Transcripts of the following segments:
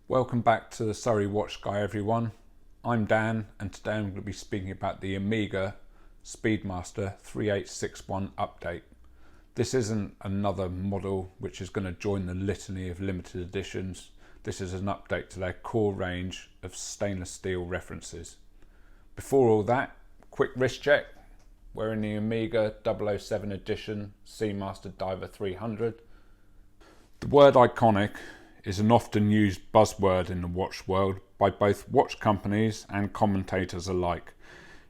Welcome back to the Surrey Watch Guy, everyone. I'm Dan, and today I'm going to be speaking about the Omega Speedmaster 3861 update. This isn't another model which is going to join the litany of limited editions. This is an update to their core range of stainless steel references. Before all that, quick wrist check. We're in the Omega 007 edition Seamaster Diver 300. The word iconic is an often used buzzword in the watch world by both watch companies and commentators alike.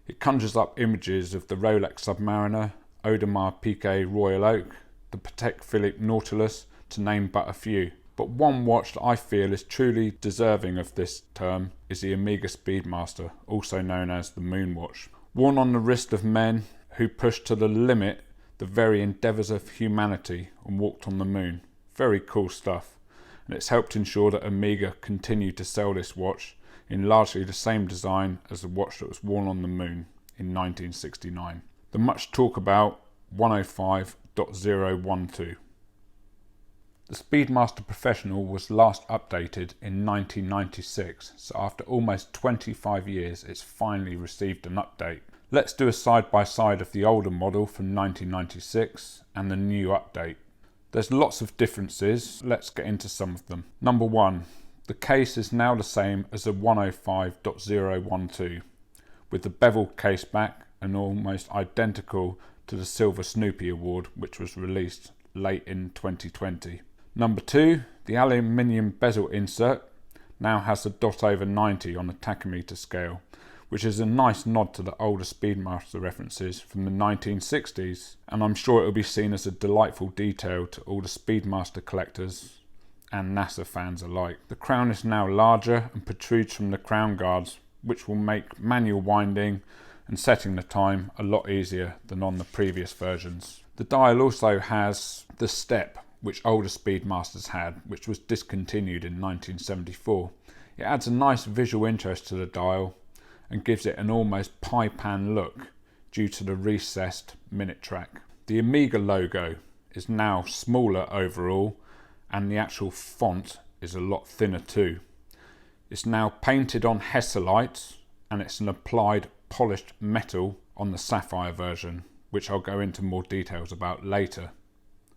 It conjures up images of the Rolex Submariner, Audemars Piguet Royal Oak, the Patek Philippe Nautilus, to name but a few. But one watch that I feel is truly deserving of this term is the Omega Speedmaster, also known as the Moon Watch. Worn on the wrist of men who pushed to the limit the very endeavours of humanity and walked on the moon. Very cool stuff. And it's helped ensure that Omega continued to sell this watch in largely the same design as the watch that was worn on the moon in 1969. The much talk about 105.012. The Speedmaster Professional was last updated in 1996, so after almost 25 years it's finally received an update. Let's do a side-by-side of the older model from 1996 and the new update. There's lots of differences, let's get into some of them. Number one, the case is now the same as a 105.012, with the beveled case back and almost identical to the Silver Snoopy Award, which was released late in 2020. Number two, the aluminium bezel insert now has a dot over 90 on the tachymeter scale, which is a nice nod to the older Speedmaster references from the 1960s, and I'm sure it will be seen as a delightful detail to all the Speedmaster collectors and NASA fans alike. The crown is now larger and protrudes from the crown guards, which will make manual winding and setting the time a lot easier than on the previous versions. The dial also has the step which older Speedmasters had, which was discontinued in 1974. It adds a nice visual interest to the dial and gives it an almost pie pan look due to the recessed minute track. The Omega logo is now smaller overall, and the actual font is a lot thinner too. It's now painted on Hesselite, and it's an applied polished metal on the sapphire version, which I'll go into more details about later.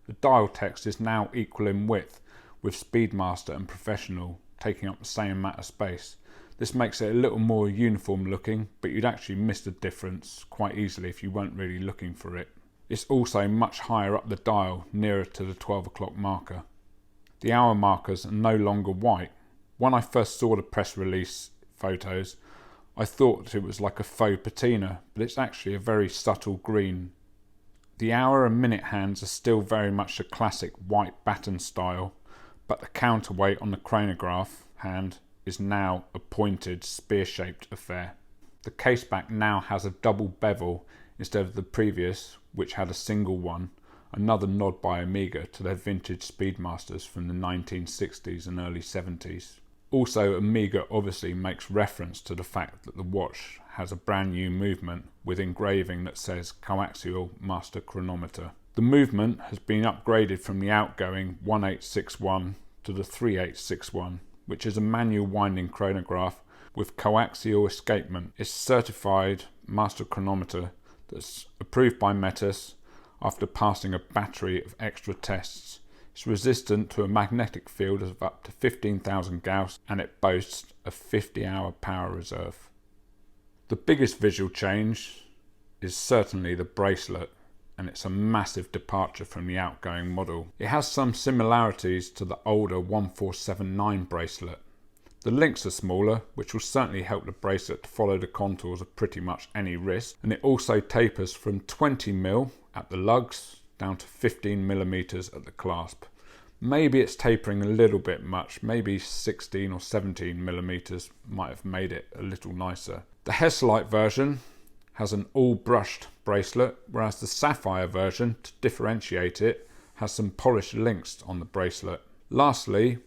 The dial text is now equal in width, with Speedmaster and Professional taking up the same amount of space. This makes it a little more uniform looking, but you'd actually miss the difference quite easily if you weren't really looking for it. It's also much higher up the dial, nearer to the 12 o'clock marker. The hour markers are no longer white. When I first saw the press release photos, I thought it was like a faux patina, but it's actually a very subtle green. The hour and minute hands are still very much a classic white baton style, but the counterweight on the chronograph hand is now a pointed spear-shaped affair. The caseback now has a double bevel instead of the previous, which had a single one, another nod by Omega to their vintage Speedmasters from the 1960s and early 70s. Also, Omega obviously makes reference to the fact that the watch has a brand new movement with engraving that says Coaxial Master Chronometer. The movement has been upgraded from the outgoing 1861 to the 3861, which is a manual winding chronograph with coaxial escapement. It's certified master chronometer that's approved by Metis after passing a battery of extra tests. It's resistant to a magnetic field of up to 15,000 Gauss, and it boasts a 50-hour power reserve. The biggest visual change is certainly the bracelet, and it's a massive departure from the outgoing model. It has some similarities to the older 1479 bracelet. The links are smaller, which will certainly help the bracelet to follow the contours of pretty much any wrist, and it also tapers from 20mm at the lugs down to 15mm at the clasp. Maybe it's tapering a little bit much, maybe 16 or 17mm might have made it a little nicer. The Hesselite version has an all brushed bracelet, whereas the sapphire version, to differentiate it, has some polished links on the bracelet. Lastly,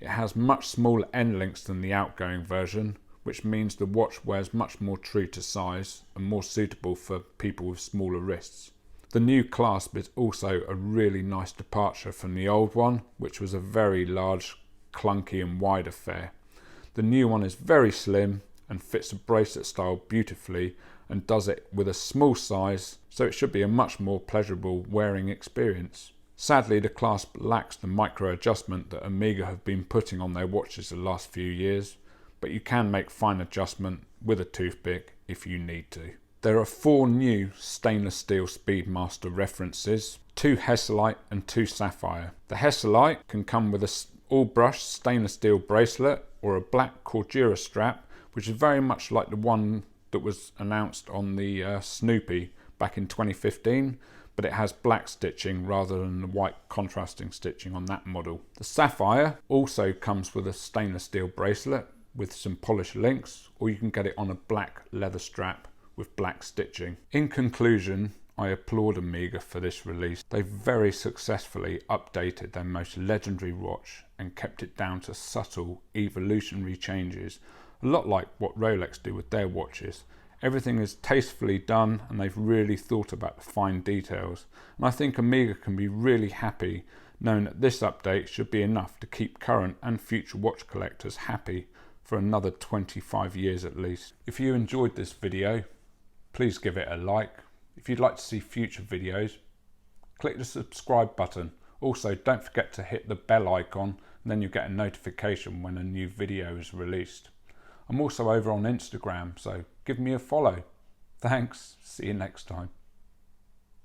it has much smaller end links than the outgoing version, which means the watch wears much more true to size and more suitable for people with smaller wrists. The new clasp is also a really nice departure from the old one, which was a very large clunky and wide affair. The new one is very slim and fits a bracelet style beautifully and does it with a small size, so it should be a much more pleasurable wearing experience. Sadly, the clasp lacks the micro adjustment that Omega have been putting on their watches the last few years, but you can make fine adjustment with a toothpick if you need to. There are 4 new stainless steel Speedmaster references, 2 Hesselite and 2 Sapphire. The Hesselite can come with a all brushed stainless steel bracelet or a black Cordura strap, which is very much like the one that was announced on the Snoopy back in 2015, but it has black stitching rather than the white contrasting stitching on that model. The Sapphire also comes with a stainless steel bracelet with some polished links, or you can get it on a black leather strap with black stitching. In conclusion, I applaud Omega for this release. They very successfully updated their most legendary watch and kept it down to subtle evolutionary changes, a lot like what Rolex do with their watches. Everything is tastefully done and they've really thought about the fine details, and I think Omega can be really happy knowing that this update should be enough to keep current and future watch collectors happy for another 25 years at least. If you enjoyed this video, please give it a like. If you'd like to see future videos, click the subscribe button. Also, don't forget to hit the bell icon and then you'll get a notification when a new video is released. I'm also over on Instagram, so give me a follow. Thanks, see you next time.